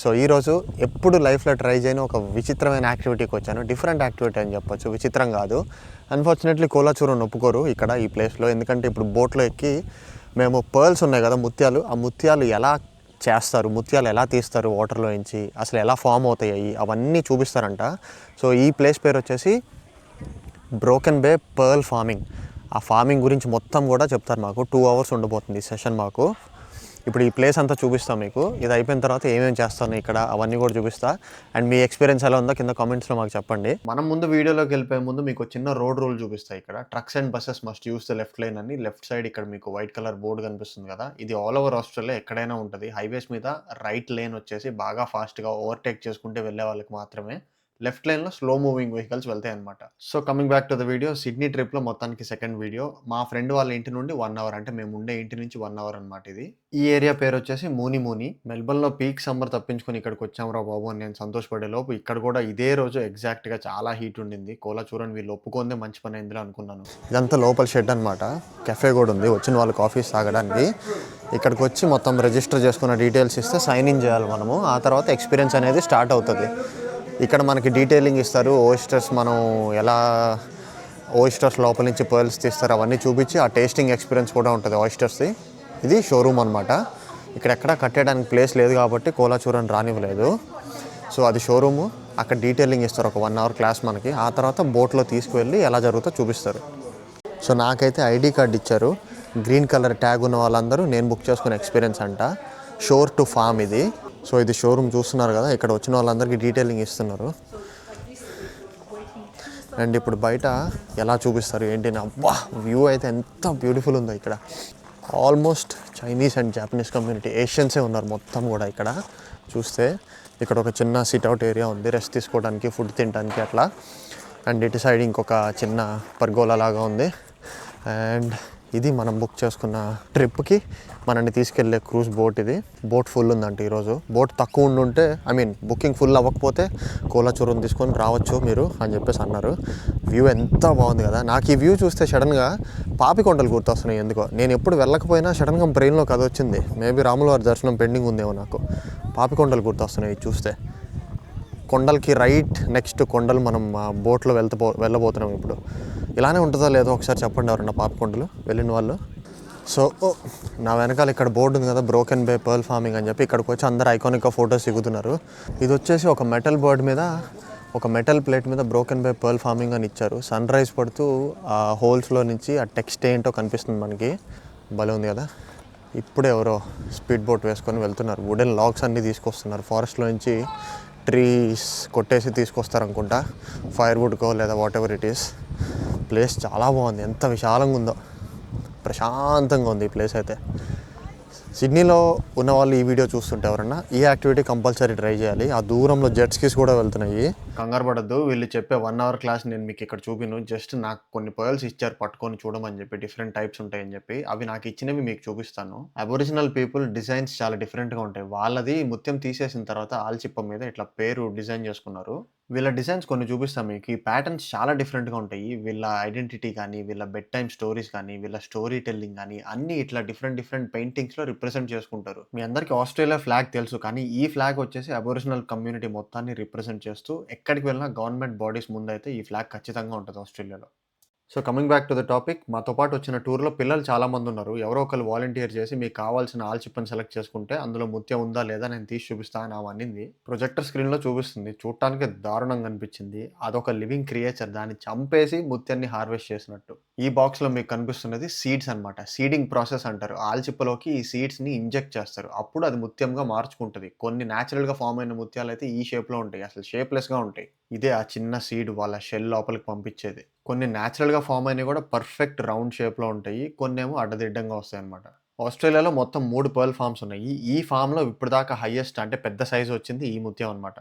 So ఈరోజు ఎప్పుడు లైఫ్లో ట్రై చేయని ఒక విచిత్రమైన యాక్టివిటీకి వచ్చాను. డిఫరెంట్ యాక్టివిటీ అని చెప్పొచ్చు, విచిత్రం కాదు. అన్ఫార్చునేట్లీ కోలాచూరం ఒప్పుకోరు ఇక్కడ ఈ ప్లేస్లో. ఎందుకంటే ఇప్పుడు బోట్లో ఎక్కి మేము పర్ల్స్ ఉన్నాయి కదా, ముత్యాలు, ఆ ముత్యాలు ఎలా చేస్తారు, ముత్యాలు ఎలా తీస్తారు వాటర్లో నుంచి, అసలు ఎలా ఫామ్ అవుతాయి అవన్నీ చూపిస్తారంట. సో ఈ ప్లేస్ పేరు వచ్చేసి బ్రోకెన్ బే పర్ల్ ఫార్మింగ్. ఆ ఫార్మింగ్ గురించి మొత్తం కూడా చెప్తారు మాకు. 2 hours ఉండబోతుంది ఈ సెషన్ మాకు. ఇప్పుడు ఈ ప్లేస్ అంతా చూపిస్తాను మీకు. ఇది అయిపోయిన తర్వాత ఏమేమి చేస్తాను ఇక్కడ అవన్నీ కూడా చూపిస్తా. అండ్ మీ ఎక్స్పీరియన్స్ ఎలా ఉందో కింద కామెంట్స్లో మాకు చెప్పండి. మనం ముందు వీడియోలోకి వెళ్ళిపోయే ముందు మీకు చిన్న రోడ్ రూల్ చూపిస్తాయి. ఇక్కడ trucks and buses must use the left line అని. లెఫ్ట్ సైడ్ ఇక్కడ మీకు వైట్ కలర్ బోర్డు కనిపిస్తుంది కదా, ఇది ఆల్ ఓవర్ ఆస్ట్రేలియా ఎక్కడైనా ఉంటుంది. హైవేస్ మీద రైట్ లేన్ వచ్చేసి బాగా ఫాస్ట్గా ఓవర్టేక్ చేసుకుంటే వెళ్ళే వాళ్ళకి మాత్రమే, లెఫ్ట్ లైన్లో స్లో మూవింగ్ వెహికల్స్ వెళ్తాయి అనమాట. So coming back to the video, Sydney ట్రిప్లో మొత్తానికి సెకండ్ వీడియో. మా ఫ్రెండ్ వాళ్ళ ఇంటి నుండి 1 hour, అంటే మేము ఉండే ఇంటి నుంచి 1 hour అనమాట ఇది. ఈ ఏరియా పేరు వచ్చేసి మూని. మెల్బర్న్లో పీక్ సమ్మర్ తప్పించుకొని ఇక్కడికి వచ్చాంరా బాబు అని నేను సంతోషపడే లోపు ఇక్కడ కూడా ఇదే రోజు ఎగ్జాక్ట్గా చాలా హీట్ ఉండింది. కోలాచూరని వీళ్ళు ఒప్పుకుందే మంచి పని అయిందిలో అనుకున్నాను. ఇదంతా లోపల షెడ్ అనమాట. కెఫే కూడా ఉంది, వచ్చిన వాళ్ళు కాఫీస్ తాగడానికి. ఇక్కడికి వచ్చి మొత్తం రిజిస్టర్ చేసుకున్న డీటెయిల్స్ ఇస్తే సైన్ ఇన్ చేయాలి మనము. ఆ తర్వాత ఎక్స్పీరియన్స్ అనేది స్టార్ట్ అవుతుంది. ఇక్కడ మనకి డీటెయిలింగ్ ఇస్తారు. ఓయిస్టర్స్ మనం ఎలా ఓయిస్టర్స్ లోపల నుంచి పర్ల్స్ తీస్తారు అవన్నీ చూపించి ఆ టేస్టింగ్ ఎక్స్పీరియన్స్ కూడా ఉంటుంది ఓయిస్టర్స్ది. ఇది షోరూమ్ అనమాట. ఇక్కడ ఎక్కడ కట్టేయడానికి ప్లేస్ లేదు కాబట్టి కోలాచూరని రానివ్వలేదు. సో అది షోరూము. అక్కడ డీటెయిలింగ్ ఇస్తారు ఒక 1 hour క్లాస్ మనకి. ఆ తర్వాత బోట్లో తీసుకువెళ్ళి ఎలా జరుగుతుందో చూపిస్తారు. సో నాకైతే ఐడి కార్డ్ ఇచ్చారు. గ్రీన్ కలర్ ట్యాగ్ ఉన్న వాళ్ళందరూ నేను బుక్ చేసుకునే ఎక్స్పీరియన్స్ అంట. షోర్ టు ఫామ్ ఇది. సో ఇది షోరూమ్ చూస్తున్నారు కదా, ఇక్కడ వచ్చిన వాళ్ళందరికీ డీటెయిలింగ్ ఇస్తున్నారు. అండ్ ఇప్పుడు బయట ఎలా చూపిస్తారు ఏంటి నా, అబ్బా వ్యూ అయితే ఎంత బ్యూటిఫుల్ ఉందో ఇక్కడ. Almost Chinese and Japanese community, ఏషియన్సే ఉన్నారు మొత్తం కూడా ఇక్కడ చూస్తే. ఇక్కడ ఒక చిన్న సిట్అవుట్ ఏరియా ఉంది రెస్ట్ తీసుకోవడానికి, ఫుడ్ తినడానికి అట్లా. అండ్ ఇటు సైడ్ ఇంకొక చిన్న పర్గోలా లాగా ఉంది. అండ్ ఇది మనం బుక్ చేసుకున్న ట్రిప్కి మనల్ని తీసుకెళ్లే క్రూజ్ బోట్. ఇది బోట్ ఫుల్ ఉందంటే ఈరోజు. బోట్ తక్కువ ఉండుంటే, బుకింగ్ ఫుల్ అవ్వకపోతే కోలాచూరం తీసుకొని రావచ్చు మీరు అని చెప్పేసి అన్నారు. వ్యూ ఎంత బాగుంది కదా. నాకు ఈ వ్యూ చూస్తే సడన్గా పాపికొండలు గుర్తొస్తున్నాయి ఎందుకో. నేను ఎప్పుడు వెళ్ళకపోయినా సడన్గా బ్రెయిన్లోకి అది వచ్చింది. మేబీ రాములవారి దర్శనం పెండింగ్ ఉందేమో నాకు. పాపికొండలు గుర్తొస్తున్నాయి చూస్తే. కొండలకి రైట్ నెక్స్ట్ కొండలు మనం బోట్లో వెళ్ళబోతున్నాం ఇప్పుడు. ఇలానే ఉంటుందో లేదో ఒకసారి చెప్పండి ఎవరన్నా పాపికొండలు వెళ్ళిన వాళ్ళు. సో నా వెనకాల ఇక్కడ బోర్డు ఉంది కదా, బ్రోకెన్ బే పర్ల్ ఫార్మింగ్ అని చెప్పి. ఇక్కడికి వచ్చి అందరు ఐకానిక్గా ఫొటోస్ దిగుతున్నారు. ఇది వచ్చేసి ఒక మెటల్ బోర్డ్ మీద, ఒక మెటల్ ప్లేట్ మీద బ్రోకెన్ బే పర్ల్ ఫార్మింగ్ అని ఇచ్చారు. సన్ రైజ్ పడుతూ ఆ హోల్స్లో నుంచి ఆ టెక్స్ట్ ఏంటో కనిపిస్తుంది మనకి. భలే ఉంది కదా. ఇప్పుడే ఎవరో స్పీడ్ బోట్ వేసుకొని వెళ్తున్నారు. వుడెన్ లాగ్స్ అన్నీ తీసుకొస్తున్నారు ఫారెస్ట్లో నుంచి. ట్రీస్ కొట్టేసి తీసుకొస్తారనుకుంటా, ఫైర్వుడ్కో లేదా what ever it is. Place చాలా బాగుంది, ఎంత విశాలంగా ఉందో, ప్రశాంతంగా ఉంది ఈ ప్లేస్ అయితే. సిడ్నీలో ఉన్న వాళ్ళు ఈ వీడియో చూస్తుంటే ఎవరన్నా ఈ యాక్టివిటీ కంపల్సరీ ట్రై చేయాలి. ఆ దూరంలో జెట్ స్కీస్ కూడా వెళ్తున్నాయి. కంగారు పడద్దు, వీళ్ళు చెప్పే 1 hour క్లాస్ నేను మీకు ఇక్కడ చూపిను. జస్ట్ నాకు కొన్ని పర్ల్స్ ఇచ్చారు పట్టుకొని చూడమని చెప్పి, డిఫరెంట్ టైప్స్ ఉంటాయని చెప్పి. అవి నాకు ఇచ్చినవి మీకు చూపిస్తాను. అబొరిజినల్ పీపుల్ డిజైన్స్ చాలా డిఫరెంట్గా ఉంటాయి. వాళ్ళది ముత్యం తీసేసిన తర్వాత ఆల్చిప్ప మీద ఇట్లా పేరు డిజైన్ చేసుకున్నారు. వీళ్ళ డిజైన్స్ కొన్ని చూపిస్తాను మీకు. ఈ ప్యాటర్న్స్ చాలా డిఫరెంట్గా ఉంటాయి. వీళ్ళ ఐడెంటిటీ కానీ, వీళ్ళ బెడ్ టైమ్ స్టోరీస్ కానీ, వీళ్ళ స్టోరీ టెల్లింగ్ కానీ అన్నీ ఇట్లా డిఫరెంట్ పెయింటింగ్స్లో రిప్రజెంట్ చేసుకుంటారు. మీ అందరికీ ఆస్ట్రేలియా ఫ్లాగ్ తెలుసు, కానీ ఈ ఫ్లాగ్ వచ్చేసి అబొరిజినల్ కమ్యూనిటీ మొత్తాన్ని రిప్రజెంట్ చేస్తూ ఎక్కడికి వెళ్ళినా గవర్నమెంట్ బాడీస్ ముందైతే ఈ ఫ్లాగ్ ఖచ్చితంగా ఉంటుంది ఆస్ట్రేలియాలో. So coming back to the topic, మాతో పాటు వచ్చిన టూర్లో పిల్లలు చాలామంది ఉన్నారు. ఎవరో ఒకరు వాలంటీర్ చేసి మీకు కావాల్సిన ఆల్చిప్పని సెలెక్ట్ చేసుకుంటే అందులో ముత్యం ఉందా లేదా నేను తీసి చూపిస్తాను అని అనింది. ప్రొజెక్టర్ స్క్రీన్లో చూపిస్తుంది. చూడటానికి దారుణంగా అనిపించింది. అదొక లివింగ్ క్రియేచర్, దాన్ని చంపేసి ముత్యాన్ని హార్వెస్ట్ చేసినట్టు. ఈ బాక్స్లో మీకు కనిపిస్తున్నది సీడ్స్ అనమాట. సీడింగ్ ప్రాసెస్ అంటారు. ఆల్చిప్పలోకి ఈ సీడ్స్ని ఇంజెక్ట్ చేస్తారు, అప్పుడు అది ముత్యంగా మార్చుకుంటుంది. కొన్ని న్యాచురల్గా ఫామ్ అయిన ముత్యాలు అయితే ఈ షేప్లో ఉంటాయి, అసలు షేప్లెస్గా ఉంటాయి. ఇదే ఆ చిన్న సీడ్ వాళ్ళ షెల్ లోపలికి పంపించేది. కొన్ని న్యాచురల్గా ఫామ్ అయినవి కూడా పర్ఫెక్ట్ రౌండ్ షేప్లో ఉంటాయి, కొన్ని ఏమో అడ్డదిడ్డంగా వస్తాయి అనమాట. ఆస్ట్రేలియాలో మొత్తం 3 పర్ల్ ఫార్మ్స్ ఉన్నాయి. ఈ ఫామ్లో ఇప్పటిదాకా హైయెస్ట్, అంటే పెద్ద సైజు వచ్చింది ఈ ముత్యం అనమాట.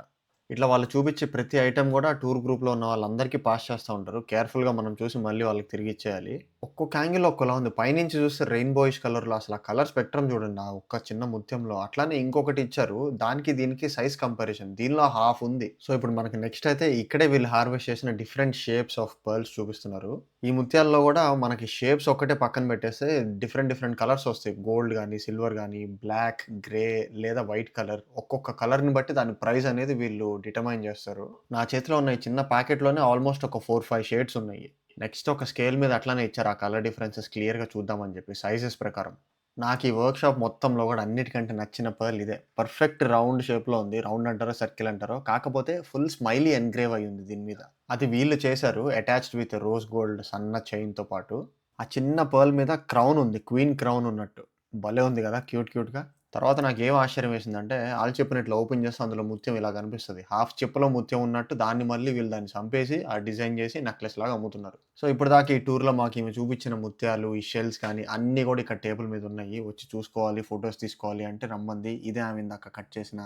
ఇట్లా వాళ్ళు చూపించే ప్రతి ఐటెం కూడా టూర్ గ్రూప్లో ఉన్న వాళ్ళందరికీ పాస్ చేస్తూ ఉంటారు. కేర్ఫుల్గా మనం చూసి మళ్ళీ వాళ్ళకి తిరిగి ఇచ్చేయాలి. ఒక్కొక్క యాంగిల్‌లో ఒక్కోలా ఉంది. పైనుంచి చూస్తే రెయిన్‌బోయిష్ కలర్‌లో అసలు ఆ కలర్ స్పెక్ట్రమ్ చూడండి. ఆ ఒక్క చిన్న ముత్యంలో. అట్లానే ఇంకొకటి ఇచ్చారు. దానికి దీనికి సైజ్ కంపారిజన్. దీనిలో హాఫ్ ఉంది. సో, ఇప్పుడు మనకి నెక్స్ట్ అయితే ఇక్కడే వీళ్ళు హార్వెస్ట్ చేసిన డిఫరెంట్ షేప్స్ ఆఫ్ పర్ల్స్ చూపిస్తున్నారు. ఈ ముత్యాల్లో గూడా మనకి షేప్స్ ఒక్కటే పక్కన పెట్టేస్తే డిఫరెంట్ డిఫరెంట్ కలర్స్ వస్తాయి. గోల్డ్ గాని, సిల్వర్ గాని, బ్లాక్, గ్రే లేదా వైట్ కలర్. ఒక్కొక్క కలర్‌ని బట్టి దాని ప్రైస్ అనేది వీళ్ళు డిటర్మైన్ చేస్తారు. నా చేతిలో ఉన్న ఈ చిన్న ప్యాకెట్‌లోనే ఆల్‌మోస్ట్ ఒక 4, 5 షేడ్స్ ఉన్నాయి. నెక్స్ట్ ఒక స్కేల్ మీద అట్లానే ఇచ్చారు. ఆ కలర్ డిఫరెన్సెస్ క్లియర్‌గా చూద్దామని జెప్పి సైజెస్ ప్రకారం. నాకు ఈ వర్క్‌షాప్ మొత్తంలో గూడా అన్నిటికంటే నచ్చిన పర్ల్ ఇదే. పర్ఫెక్ట్ రౌండ్ షేప్‌లో ఉంది. రౌండ్ అంటారో, సర్కిల్ అంటారో. కాకపోతే ఫుల్ స్మైలీ ఎన్‌గ్రేవ్ అయ్యుంది దీని మీద. అది వీళ్ళు చేశారు. అటాచ్డ్ విత్ రోజ్ గోల్డ్ సన్న చైన్‌తో పాటు. ఆ చిన్న పర్ల్ మీద క్రౌన్ ఉంది. క్వీన్ క్రౌన్ ఉన్నట్టు. భలే ఉంది గదా! క్యూట్ క్యూట్‌గా. తర్వాత నాకేం ఆశ్చర్యం వేసిందంటే, ఆల్చిప్పని ఇట్లా ఓపెన్ చేస్తే అందులో ముత్యం ఇలా కనిపిస్తది. హాఫ్ చిప్పలో ముత్యం ఉన్నట్టు దాన్ని మళ్ళీ వీళ్ళు దాన్ని చంపేసి, ఆ డిజైన్ చేసి నెక్లెస్ లాగా అమ్ముతున్నారు. సో, ఇప్పటిదాకా ఈ టూర్‌లో మాకీమె చూపించిన ముత్యాలు, ఈ షెల్స్ కానీ అన్నీ కూడా ఇక్కడ టేబుల్ మీద ఉన్నాయి. వచ్చి చూసుకోవాలి, ఫోటోస్ తీసుకోవాలి అంటే రమ్మంది. ఇదే ఆమె ఇందాక కట్ చేసిన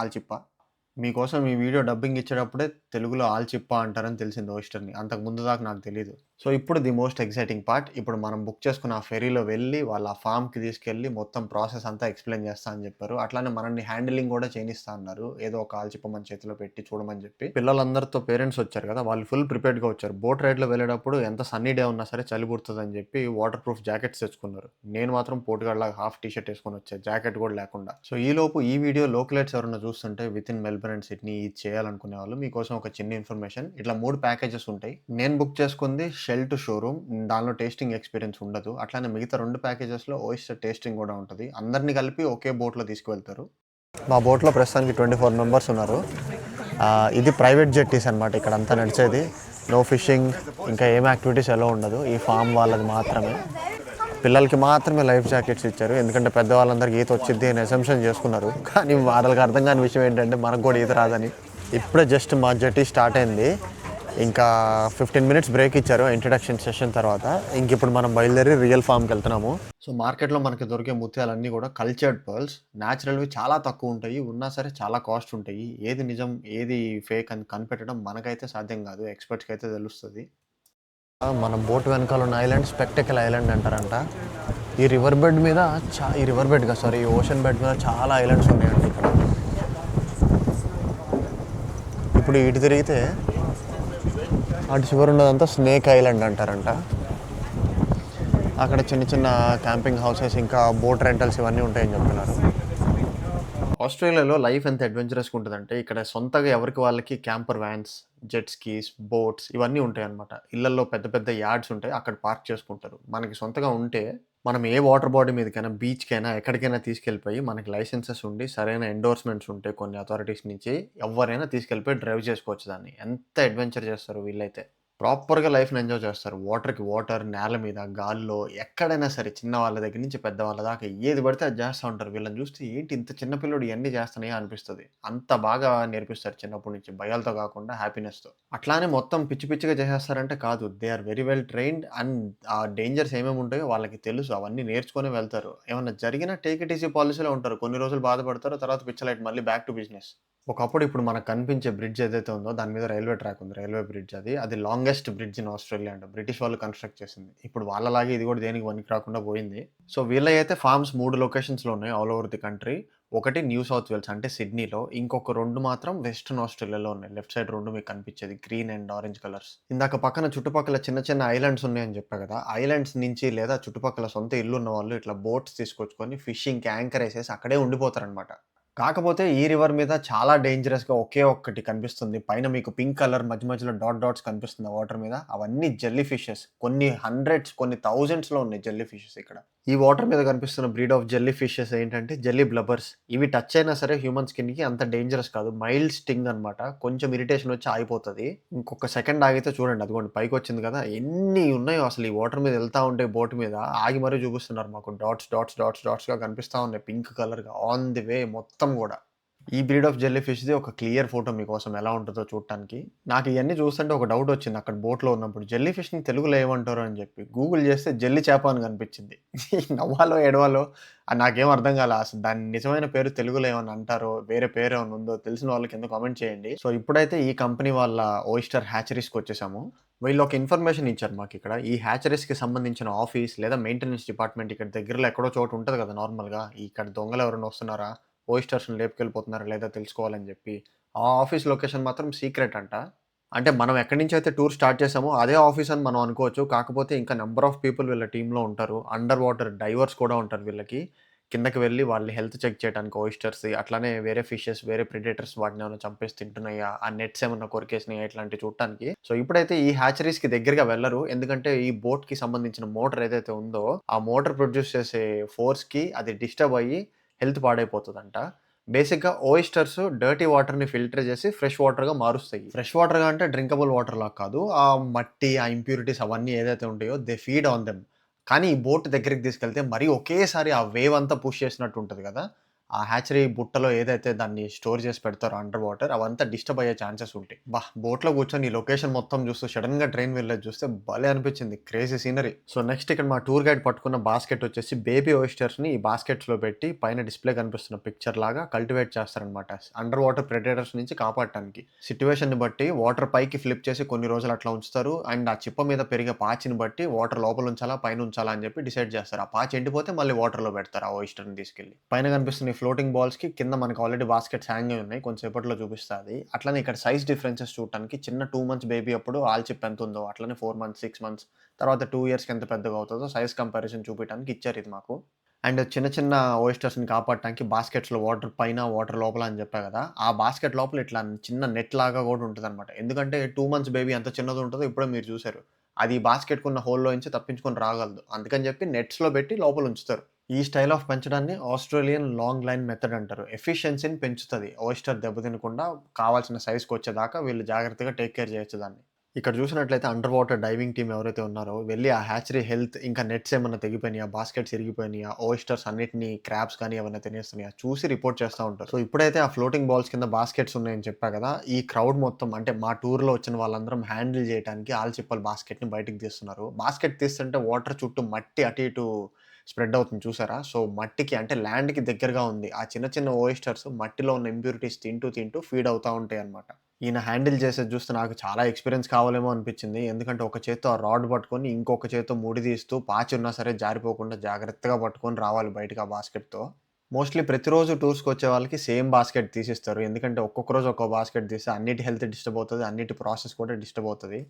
ఆల్చిప్ప. మీకోసం ఈ వీడియో డబ్బింగ్ ఇచ్చేటప్పుడే తెలుగులో ఆల్చిప్ప అంటారని తెలిసింది ఓయిస్టర్‌ని. అంతకు ముందు దాకా నాకు తెలీదు. సో, ఇప్పుడు ది మోస్ట్ ఎక్సైటింగ్ పార్ట్. ఇప్పుడు మనం బుక్ చేసుకున్న ఆ ఫెర్రీలో వెళ్ళి, వాళ్ళ ఆ ఫార్మ్‌కి తీసుకెళ్ళి మొత్తం ప్రాసెస్ అంతా ఎక్స్‌ప్లెయిన్ చేస్తా అని చెప్పారు. అట్లానే మనల్ని హ్యాండిలింగ్ కూడా చేయనిస్తా అన్నారు. ఏదో ఒక ఆల్చిప్ప మన చేతిలో పెట్టి చూడమని చెప్పి. పిల్లలందరితో పేరెంట్స్ వచ్చారు కదా! వాళ్ళు ఫుల్ ప్రిపేర్డ్‌గా వచ్చారు. బోట్ రైడ్‌లో వెళ్ళేటప్పుడు ఎంత సన్నీ డే ఉన్నా సరే చలి పుడతదని చెప్పి వాటర్ ప్రూఫ్ జాకెట్స్ తెచ్చుకున్నారు. నేను మాత్రం పోటుగాడిలాగా హాఫ్ టీ షర్ట్ ఏసుకొని వచ్చా. జాకెట్ కూడా లేకుండా. సో, ఈలోపు ఈ వీడియో లోకలైట్స్ ఎవరైనా చూస్తుంటే వితిన్ మెల్బర్న్ అండ్ సిడ్నీ ఇది చేయాలనుకునే వాళ్ళు మీకోసం ఒక చిన్న ఇన్ఫర్మేషన్. ఇట్లా 3 ప్యాకేజెస్ ఉంటాయి. నేను బుక్ చేసుకుంది షెల్ టు షోరూమ్. దానిలో టేస్టింగ్ ఎక్స్‌పీరియన్స్ ఉండదు. అట్లానే మిగతా 2 ప్యాకేజెస్‌లో ఓయిస్టర్ టేస్టింగ్ గూడా ఉంటది. అందరిని కలిపి ఒకే బోట్‌లో తీసుకువెళ్తారు. మా బోట్‌లో ప్రస్తుతానికి 24 మెంబర్స్ ఉన్నారు. ఇది ప్రైవేట్ జెట్టీస్ అనమాట ఇక్కడంతా నడిచేది. నో ఫిషింగ్, ఇంకా ఏం యాక్టివిటీస్ ఎలో ఉండదు. ఈ ఫార్మ్ వాళ్ళది మాత్రమే. పిల్లలకి మాత్రమే లైఫ్ జాకెట్స్ ఇచ్చారు. ఎందుకంటే పెద్దవాళ్ళందరికీ ఈత వచ్చిద్ది అని అసంప్షన్ చేసుకున్నారు. కానీ వాళ్ళకి అర్థం కాని విషయం ఏంటంటే మనకు కూడా ఈత రాదని. ఇప్పుడే జస్ట్ మా జెట్టి స్టార్ట్ అయింది. ఇంకా 15 మినిట్స్ బ్రేక్ ఇచ్చారు ఇంట్రడక్షన్ సెషన్ తర్వాత. ఇంక ఇప్పుడు మనం బయలుదేరి రియల్ ఫామ్‌కి వెళ్తున్నాము. సో, మార్కెట్‌లో మనకి దొరికే ముత్యాలన్నీ కూడా కల్చర్డ్ పర్ల్స్. న్యాచురల్‌వి చాలా తక్కువ ఉంటాయి. ఉన్నా సరే చాలా కాస్ట్ ఉంటాయి. ఏది నిజం, ఏది ఫేక్ అని కనిపెట్టడం మనకైతే సాధ్యం కాదు. ఎక్స్‌పర్ట్స్‌కైతే తెలుస్తది. మన బోట్ వెనకాల ఉన్న ఐలాండ్ స్పెక్టకల్ ఐలాండ్ అంటారంట. ఈ రివర్ బెడ్ మీద ఈ రివర్ బెడ్ కాదు సారీ, ఈ ఓషన్ బెడ్ మీద చాలా ఐలాండ్స్ ఉన్నాయండి ఇక్కడ. ఇప్పుడు ఇటు తిరిగితే అటు చివరి ఉన్నదంతా స్నేక్ ఐలాండ్ అంటారంట. అక్కడ చిన్న చిన్న క్యాంపింగ్ హౌసెస్ ఇంకా బోట్ రెంటల్స్ ఇవన్నీ ఉంటాయని చెప్తున్నారు. ఆస్ట్రేలియాలో లైఫ్ ఎంత అడ్వెంచరస్‌గా ఉంటదంటే, ఇక్కడ సొంతగా ఎవరికి వాళ్ళకి camper vans, jet skis, boats ఇవన్నీ ఉంటాయన్నమాట. ఇళ్లల్లో పెద్ద పెద్ద యార్డ్స్ ఉంటాయి. అక్కడ పార్క్ చేసుకుంటారు. మనకి సొంతగా ఉంటే, మనం ఏ వాటర్ బాడీ మీదకైనా, బీచ్‌కైనా, ఎక్కడికైనా తీసుకెళ్ళిపోయి, మనకి లైసెన్సెస్ ఉండి, సరైన ఎండోర్స్‌మెంట్స్ ఉంటే కొన్ని అథారిటీస్ నుంచి, ఎవ్వరైనా తీసుకెళ్ళిపోయి డ్రైవ్ చేసుకోవచ్చు దాన్ని. ఎంత అడ్వెంచర్ చేస్తారు వీళ్ళైతే. ప్రాపర్‌గా లైఫ్‌ని ఎంజాయ్ చేస్తారు. వాటర్‌కి వాటర్, నేల మీద, గాల్లో ఎక్కడైనా సరే చిన్న వాళ్ళ దగ్గర నుంచి పెద్దవాళ్ళ దాకా ఏది పడితే అది చేస్తా ఉంటారు. వీళ్ళని చూస్తే ఏంటి ఇంత చిన్న పిల్లోడు ఇయన్నీ చేస్తున్నాయా అనిపిస్తది. అంత బాగా నేర్పిస్తారు చిన్నప్పటి నుంచి. భయాలతో కాకుండా హ్యాపీనెస్‌తో. అట్లానే మొత్తం పిచ్చి పిచ్చిగా చేసేస్తారంటే కాదు. They are very well trained and ఆ డేంజర్స్ ఏమేమి ఉంటాయో వాళ్ళకి తెలుసు. అవన్నీ నేర్చుకొనే వెళ్తారు. ఏమన్నా జరిగినా టేక్ ఇట్ ఈజీ పాలిసీలో ఉంటారు. కొన్ని రోజులు బాధపడతారు. తర్వాత పిచ్చలైట్ మళ్ళీ బ్యాక్ టు బిజినెస్. ఒకప్పుడు ఇప్పుడు మనకు కనిపించే బ్రిడ్జ్ ఏదైతే ఉందో దాని మీద రైల్వే ట్రాక్ ఉంది. రైల్వే బ్రిడ్జ్ అది. అది లాంగెస్ట్ బ్రిడ్జ్ ఇన్ ఆస్ట్రేలియా అంట. బ్రిటిష్ వాళ్ళు కన్‌స్ట్రక్ట్ చేసింది. ఇప్పుడు వాళ్ళలాగే ఇది కూడా దేనికి పనికి రాకుండా పోయింది. సో, వీళ్ళయ్యయితే ఫార్మ్స్ 3 లొకేషన్స్‌లో ఉన్నాయి ఆల్ ఓవర్ ది కంట్రీ. ఒకటి న్యూ సౌత్ వేల్స్ అంటే సిడ్నీలో. ఇంకొక 2 మాత్రం వెస్టర్న్ ఆస్ట్రేలియాలో ఉన్నాయి. లెఫ్ట్ సైడ్ 2 మీకు కనిపించేది గ్రీన్ అండ్ ఆరెంజ్ కలర్స్. ఇందాక పక్కన చుట్టుపక్కల చిన్న చిన్న ఐలాండ్స్ ఉన్నాయని చెప్పా కదా! ఐలాండ్స్ నుంచి లేదా చుట్టుపక్కల సొంత ఇల్లున్న వాళ్ళు ఇట్లా బోట్స్ తీసుకొచ్చుకొని ఫిషింగ్‌కి యాంకర్ ఏసేసి అక్కడే ఉండిపోతారనమాట. కాకపోతే ఈ రివర్ మీద చాలా డేంజరస్‌గా ఒకే ఒక్కటి కనిపిస్తుంది. పైన మీకు పింక్ కలర్ మధ్య మధ్యలో డాట్స్ కనిపిస్తుంది ఆ వాటర్ మీద. అవన్నీ జెల్లీ ఫిషెస్. కొన్ని హండ్రెడ్స్, కొన్ని థౌసండ్స్‌లో ఉన్నాయి జెల్లీ ఫిషెస్ ఇక్కడ. ఈ వాటర్ మీద కనిపిస్తున్న బ్రీడ్ ఆఫ్ జెల్లీ ఫిషెస్ ఏంటంటే జెల్లీ బ్లబ్బర్స్. ఇవి టచ్ అయినా సరే హ్యూమన్ స్కిన్‌కి అంత డేంజరస్ కాదు. మైల్డ్ స్టింగ్ అనమాట. కొంచెం ఇరిటేషన్ వచ్చి ఆగిపోతది. ఇంకొక సెకండ్ ఆగితే చూడండి అదిగోండి పైకొచ్చింది కదా! ఎన్ని ఉన్నాయో అసలు ఈ వాటర్ మీద ఎళ్తా ఉంటే బోట్ మీద ఆగి మరీ చూపిస్తున్నారు మాకు డాట్స్‌గా కనిపిస్తా ఉన్నాయి పింక్ కలర్‌గా ఆన్ ది వే మొత్తం గూడా. ఈ బ్రీడ్ ఆఫ్ జెల్లీ ఫిష్‌ది ఒక క్లియర్ ఫోటో మీకోసం ఎలా ఉంటదో చూడటానికి. నాకు ఇయన్నీ చూస్తుంటే ఒక డౌట్ వచ్చింది అక్కడ బోట్‌లో ఉన్నప్పుడు. జెల్లీ ఫిష్‌ని తెలుగులో ఏమంటారో అని చెప్పి. గూగుల్ చేస్తే జెల్లీ చేప అని కనిపించింది. నవ్వాలో, ఏడవాలో నాకేం అర్థం కాలే. అసలు దాని నిజమైన పేరు తెలుగులో ఏమన్నా అంటారో, వేరే పేరేమన్నా ఉందో తెలిసిన వాళ్ళు కింద కామెంట్ చేయండి. సో, ఇప్పుడైతే ఈ కంపెనీ వాళ్ళ ఓయిస్టర్ హ్యాచరీస్‌కొచ్చేసాము. వీళ్ళు ఒక ఇన్ఫర్మేషన్ ఇచ్చారు మాకిక్కడ. ఈ హ్యాచరీస్‌కి సంబంధించిన ఆఫీస్ లేదా మెయింటెనెన్స్ డిపార్ట్‌మెంట్ ఇక్కడ దగ్గరలో ఎక్కడో చోట ఉంటది కదా నార్మల్‌గా. ఇక్కడ దొంగలు ఎవరైనా వస్తున్నారా? ఓయిస్టర్స్‌ని లేపుకెళ్ళిపోతున్నారా లేదా తెలుసుకోవాలని జెప్పి. ఆ ఆఫీస్ లొకేషన్ మాత్రం సీక్రెట్ అంట. అంటే మనం ఎక్కడి నుంచైతే టూర్ స్టార్ట్ చేసామో అదే ఆఫీస్ అని మనం అనుకోవచ్చు. కాకపోతే ఇంకా నంబర్ ఆఫ్ పీపుల్ వీళ్ళ టీమ్‌లో ఉంటారు. అండర్ వాటర్ డైవర్స్ కూడా ఉంటారు వీళ్ళకి. కిందకి వెళ్లి వాళ్ళ హెల్త్ చెక్ చేయడానికి ఓయిస్టర్స్‌ది అట్లానే వేరే ఫిషెస్, వేరే ప్రెడేటర్స్ వాటినేమన్నా చంపేసి తింటున్నాయా? ఆ నెట్స్ ఏమన్నా కొరికేసినాయా? ఇట్లాంటివి చూడటానికి. సో, ఇప్పుడైతే ఈ హ్యాచరీస్‌కి దగ్గరగా వెళ్లరు. ఎందుకంటే ఈ బోట్‌కి సంబంధించిన మోటార్ ఏదైతే ఉందో, ఆ మోటార్ ప్రొడ్యూస్ చేసే ఫోర్స్‌కి అది డిస్టర్బ్ అయ్యి హెల్త్ పాడైపోతదంట. బేసిక్‌గా ఓయిస్టర్స్ డర్టీ వాటర్‌ని ఫిల్టర్ చేసి ఫ్రెష్ వాటర్‌గా మారుస్తాయి. ఫ్రెష్ వాటర్‌గా అంటే డ్రింకబుల్ వాటర్‌లాగా కాదు. ఆ మట్టి, ఆ ఇంప్యూరిటీస్ అవన్నీ ఏదైతే ఉంటాయో దే ఫీడ్ ఆన్ దెమ్. కానీ ఈ బోట్ దగ్గరికి తీసుకెళ్తే మరీ ఒకేసారి ఆ వేవ్ అంతా పుష్ చేసినట్టు ఉంటది గదా! ఆ హ్యాచరీ బుట్టలో ఏదైతే దాన్ని స్టోర్ చేసి పెడతారో అండర్ వాటర్ అవంతా డిస్టర్బ్ అయ్యే ఛాన్సెస్ ఉంటాయి. బోట్‌లో కూర్చొని ఈ లొకేషన్ మొత్తం చూస్తూ సడెన్‌గా ట్రైన్ వెళ్ళేది చూస్తే భలే అనిపించింది. Crazy scenery. సో, నెక్స్ట్ ఇక్కడ మా టూర్ గైడ్ పట్టుకున్న బాస్కెట్ వచ్చేసి బేబీ ఓయిస్టర్స్‌ని ఈ బాస్కెట్స్‌లో పెట్టి పైన డిస్‌ప్లే కనిపిస్తున్న పిక్చర్ లాగా కల్టివేట్ చేస్తారనమాట. అండర్ వాటర్ ప్రెడేటర్స్ నుంచి కాపాడటానికి. సిట్యుయేషన్‌ని బట్టి వాటర్ పైకి ఫ్లిప్ చేసి కొన్ని రోజులు అట్లా ఉంచుతారు. అండ్ ఆ చిప్ప మీద పెరిగే పాచిని బట్టి వాటర్ లోపల ఉంచాలా, పైన ఉంచాలా అని చెప్పి డిసైడ్ చేస్తారు. ఆ పాచి ఎండిపోతే మళ్ళీ వాటర్‌లో పెడతారు ఆ ఓయిస్టర్‌ని తీసుకెళ్ళి. పైన కనిపిస్తున్న ఈ ఫ్లోటింగ్ బాల్స్‌కి కింద మనకు ఆల్రెడీ బాస్కెట్స్ హ్యాంగ్ అయి ఉన్నాయి. కొంచెం సేపట్లో చూపిస్తా అది. అట్లనే ఇక్కడ సైజ్ డిఫరెన్సెస్ చూడటానికి చిన్న 2 మంత్స్ బేబీ అప్పుడు ఆల్చిప్ ఎంతుందో, అట్లనే 4 మంత్స్, 6 మంత్స్ తర్వాత 2 ఇయర్స్‌కి ఎంత పెద్దగా అవుతదో సైజ్ కంపారిజన్ చూపియటానికి ఇచ్చారు ఇది మాకు. అండ్ చిన్న చిన్న ఓయిస్టర్స్‌ని కాపాడటానికి బాస్కెట్స్‌లో వాటర్ పైన, వాటర్ లోపల అని చెప్పా గదా! ఆ బాస్కెట్ లోపల ఇట్లా చిన్న నెట్ లాగా గూడా ఉంటదనమాట. ఎందుకంటే 2 మంత్స్ బేబీ ఎంత చిన్నదుంటదో ఇప్పుడే మీరు చూసారు. అది బాస్కెట్‌కున్న హోల్‌లో నుంచి తప్పించుకొని రాగలదు. అందుకని జెప్పి నెట్స్‌లో బెట్టి లోపల ఉంచుతారు. ఈ స్టైల్ ఆఫ్ పెంచడాన్ని ఆస్ట్రేలియన్ లాంగ్ లైన్ మెథడ్ అంటారు. ఎఫిషియన్సీని పెంచుతది. ఓయిస్టర్ దెబ్బతినకుండా కావాల్సిన సైజ్‌కొచ్చేదాకా వీళ్ళు జాగ్రత్తగా టేక్ కేర్ చేయొచ్చు దాన్ని. ఇక్కడ చూసినట్లయితే అండర్ వాటర్ డైవింగ్ టీమ్ ఎవరైతే ఉన్నారో వెళ్లి ఆ హ్యాచరీ హెల్త్ ఇంకా నెట్స్ ఏమన్నా తెగిపోయినాయా, బాస్కెట్స్ ఇరిగిపోయినాయా, ఓయిస్టర్స్ అన్నిటిని క్రాబ్స్ కానీ ఏమన్నా తినేస్తున్నాయా చూసి రిపోర్ట్ చేస్తా ఉంటారు. సో, ఇప్పుడైతే ఆ ఫ్లోటింగ్ బాల్స్ కింద బాస్కెట్స్ ఉన్నాయని చెప్పా కదా! ఈ క్రౌడ్ మొత్తం అంటే మా టూర్‌లో వచ్చిన వాళ్ళందరం హ్యాండిల్ చేయడానికి ఆల్చిప్పల బాస్కెట్‌ని బయటికి తీస్తున్నారు. బాస్కెట్ తీస్తుంటే వాటర్ చుట్టూ మట్టి అటు ఇటు స్ప్రెడ్ అవుతుంది చూసారా? సో, మట్టికి అంటే ల్యాండ్‌కి దగ్గరగా ఉంది. ఆ చిన్న చిన్న ఓయిస్టర్స్ మట్టిలో ఉన్న ఇంప్యూరిటీస్ తింటూ తింటూ ఫీడ్ అవుతా ఉంటాయన్నమాట. ఈయన హ్యాండిల్ చేసేది చూస్తే నాకు చాలా ఎక్స్‌పీరియన్స్ కావాలేమో అనిపించింది. ఎందుకంటే ఒక చేత్తో ఆ రాడ్ పట్టుకొని, ఇంకొక చేత్తో ముడి తీస్తూ పాచి ఉన్నా సరే జారిపోకుండా జాగ్రత్తగా పట్టుకొని రావాలి బయటికి ఆ బాస్కెట్‌తో. మోస్ట్‌లీ ప్రతిరోజు టూర్స్‌కొచ్చే వాళ్ళకి సేమ్ బాస్కెట్ తీసిస్తారు. ఎందుకంటే ఒక్కొక్క రోజు ఒక్కో బాస్కెట్ తీస్తే అన్నిటి హెల్త్ డిస్టర్బ్ అవుతది. అన్నిటి ప్రాసెస్ కూడా డిస్టర్బ్ అవుతది.